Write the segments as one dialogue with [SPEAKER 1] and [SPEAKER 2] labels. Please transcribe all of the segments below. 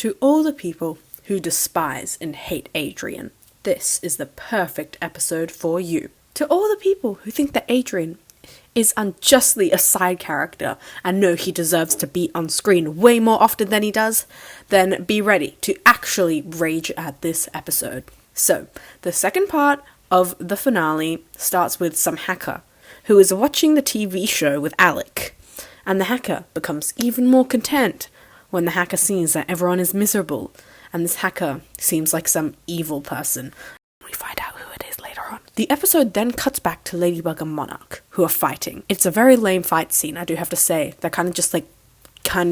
[SPEAKER 1] To all the people who despise and hate Adrien, this is the perfect episode for you. To all the people who think that Adrien is unjustly a side character and know he deserves to be on screen way more often than he does, then be ready to actually rage at this episode. So, the second part of the finale starts with some hacker who is watching the TV show with Alec, and the hacker becomes even more content when the hacker sees that everyone is miserable, and this hacker seems like some evil person. We find out who it is later on. The episode then cuts back to Ladybug and Monarch, who are fighting. It's a very lame fight scene, I do have to say. They're kind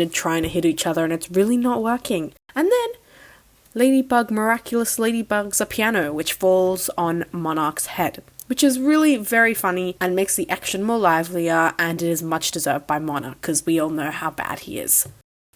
[SPEAKER 1] of trying to hit each other, and it's really not working. And then Ladybug miraculous ladybugs a piano, which falls on Monarch's head, which is really very funny and makes the action more livelier, and it is much deserved by Monarch, because we all know how bad he is.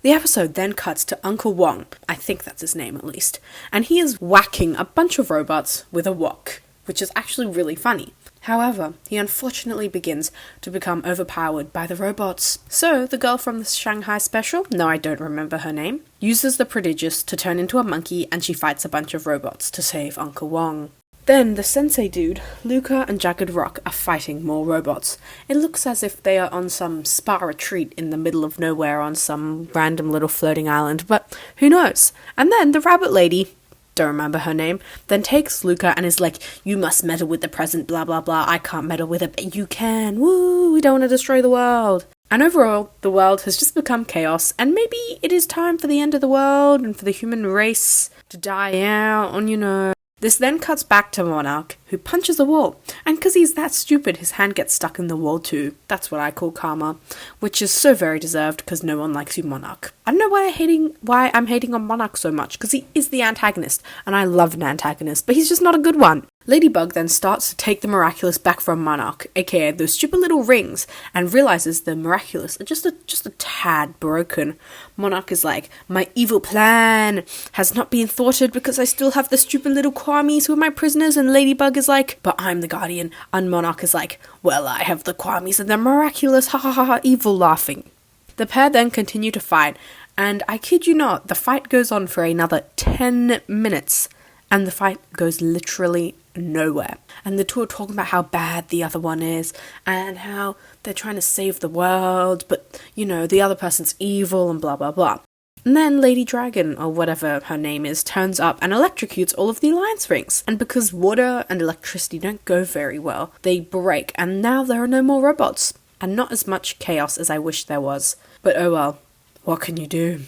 [SPEAKER 1] The episode then cuts to Uncle Wong, I think that's his name at least, and he is whacking a bunch of robots with a wok, which is actually really funny. However, he unfortunately begins to become overpowered by the robots. So, the girl from the Shanghai special, no I don't remember her name, uses the Prodigious to turn into a monkey, and she fights a bunch of robots to save Uncle Wong. Then the sensei dude, Luca and Jagged Rock are fighting more robots. It looks as if they are on some spa retreat in the middle of nowhere on some random little floating island, but who knows? And then the rabbit lady, don't remember her name, then takes Luca and is like, you must meddle with the present, blah blah blah, I can't meddle with it, but you can, woo, we don't want to destroy the world. And overall, the world has just become chaos, and maybe it is time for the end of the world and for the human race to die out, and This then cuts back to Monarch, who punches a wall, and because he's that stupid, his hand gets stuck in the wall too. That's what I call karma, which is so very deserved because no one likes you, Monarch. I don't know why I'm hating on Monarch so much, because he is the antagonist, and I love an antagonist, but he's just not a good one. Ladybug then starts to take the Miraculous back from Monarch, aka those stupid little rings, and realizes the Miraculous are just a tad broken. Monarch is like, my evil plan has not been thwarted because I still have the stupid little Kwamis who are my prisoners, and Ladybug is like, but I'm the Guardian, and Monarch is like, well, I have the Kwamis and the Miraculous, ha ha ha, evil laughing. The pair then continue to fight, and I kid you not, the fight goes on for another 10 minutes, and the fight goes literally nowhere. And the two are talking about how bad the other one is, and how they're trying to save the world, but, the other person's evil, and blah blah blah. And then Lady Dragon, or whatever her name is, turns up and electrocutes all of the alliance rings. And because water and electricity don't go very well, they break, and now there are no more robots. And not as much chaos as I wish there was. But oh well, what can you do?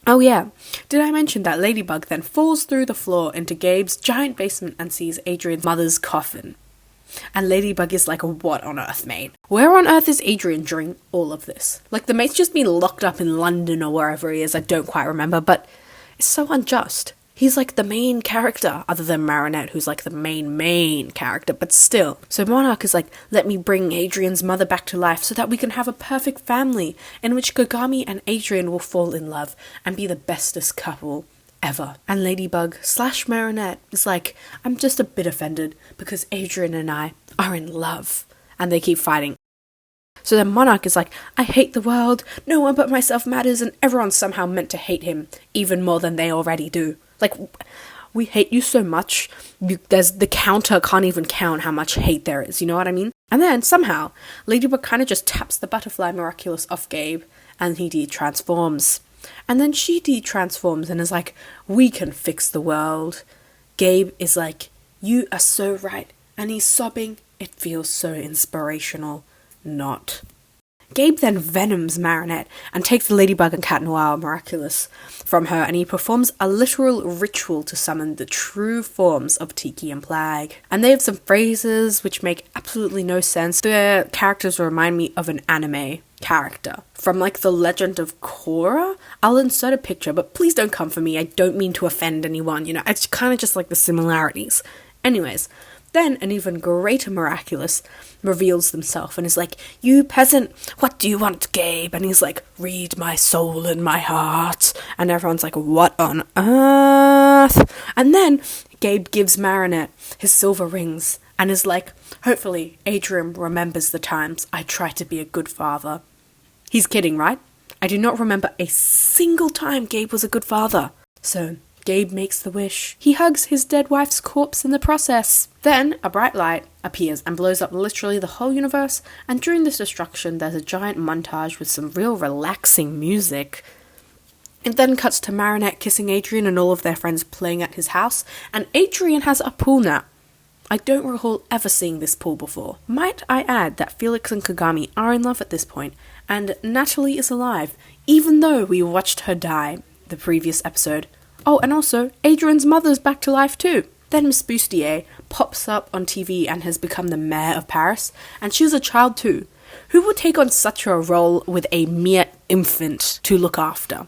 [SPEAKER 1] Oh yeah, did I mention that Ladybug then falls through the floor into Gabe's giant basement and sees Adrien's mother's coffin? And Ladybug is like, what on earth, mate? Where on earth is Adrien during all of this? Like, the mate's just been locked up in London or wherever he is, I don't quite remember, but it's so unjust. He's like the main character, other than Marinette, who's like the main character, but still. So Monarch is like, let me bring Adrien's mother back to life so that we can have a perfect family in which Kagami and Adrien will fall in love and be the bestest couple ever. And Ladybug / Marinette is like, I'm just a bit offended because Adrien and I are in love. And they keep fighting. So then Monarch is like, I hate the world, no one but myself matters, and everyone's somehow meant to hate him, even more than they already do. Like, we hate you so much, the counter can't even count how much hate there is, you know what I mean? And then, somehow, Ladybug kind of just taps the butterfly Miraculous off Gabe, and he de-transforms. And then she de-transforms and is like, we can fix the world. Gabe is like, you are so right, and he's sobbing, it feels so inspirational. Not. Gabe then venoms Marinette and takes the Ladybug and Cat Noir Miraculous from her, and he performs a literal ritual to summon the true forms of Tiki and Plague. And they have some phrases which make absolutely no sense. The characters remind me of an anime character from like the Legend of Korra. I'll insert a picture, but please don't come for me. I don't mean to offend anyone, it's kind of just like the similarities. Anyways, then an even greater Miraculous reveals himself and is like, you peasant, what do you want, Gabe? And he's like, read my soul and my heart. And everyone's like, what on earth? And then Gabe gives Marinette his silver rings and is like, hopefully Adrien remembers the times I tried to be a good father. He's kidding, right? I do not remember a single time Gabe was a good father. So Gabe makes the wish. He hugs his dead wife's corpse in the process. Then a bright light appears and blows up literally the whole universe, and during this destruction there's a giant montage with some real relaxing music. It then cuts to Marinette kissing Adrien and all of their friends playing at his house, and Adrien has a pool now. I don't recall ever seeing this pool before. Might I add that Felix and Kagami are in love at this point, and Natalie is alive, even though we watched her die the previous episode. Oh, and also, Adrien's mother's back to life too. Then Miss Bustier pops up on TV and has become the mayor of Paris, and she's a child too. Who would take on such a role with a mere infant to look after?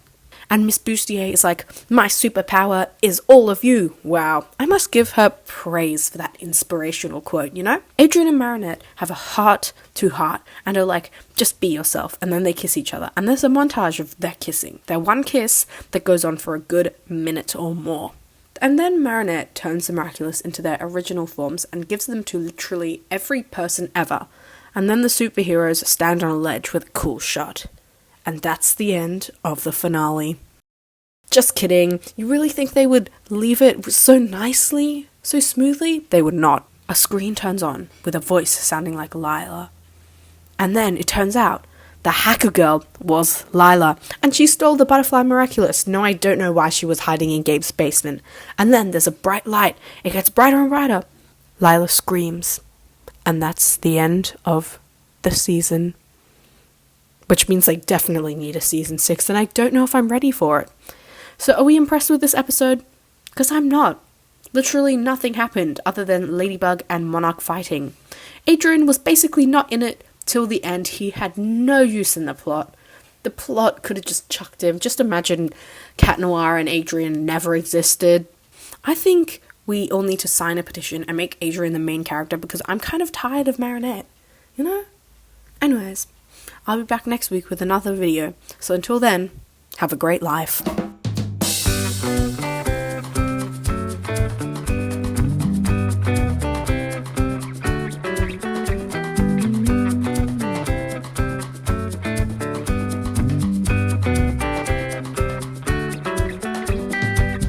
[SPEAKER 1] And Miss Bustier is like, my superpower is all of you. Wow. I must give her praise for that inspirational quote, you know? Adrien and Marinette have a heart-to-heart and are like, just be yourself. And then they kiss each other. And there's a montage of their kissing. Their one kiss that goes on for a good minute or more. And then Marinette turns the Miraculous into their original forms and gives them to literally every person ever. And then the superheroes stand on a ledge with a cool shot. And that's the end of the finale. Just kidding. You really think they would leave it so nicely, so smoothly? They would not. A screen turns on with a voice sounding like Lila. And then it turns out the hacker girl was Lila, and she stole the Butterfly Miraculous. No, I don't know why she was hiding in Gabe's basement. And then there's a bright light. It gets brighter and brighter. Lila screams. And that's the end of the season. Which means they definitely need a season 6, and I don't know if I'm ready for it. So are we impressed with this episode? Because I'm not. Literally nothing happened other than Ladybug and Monarch fighting. Adrien was basically not in it till the end. He had no use in the plot. The plot could have just chucked him. Just imagine Cat Noir and Adrien never existed. I think we all need to sign a petition and make Adrien the main character because I'm kind of tired of Marinette. You know? Anyways. I'll be back next week with another video, so until then, have a great life.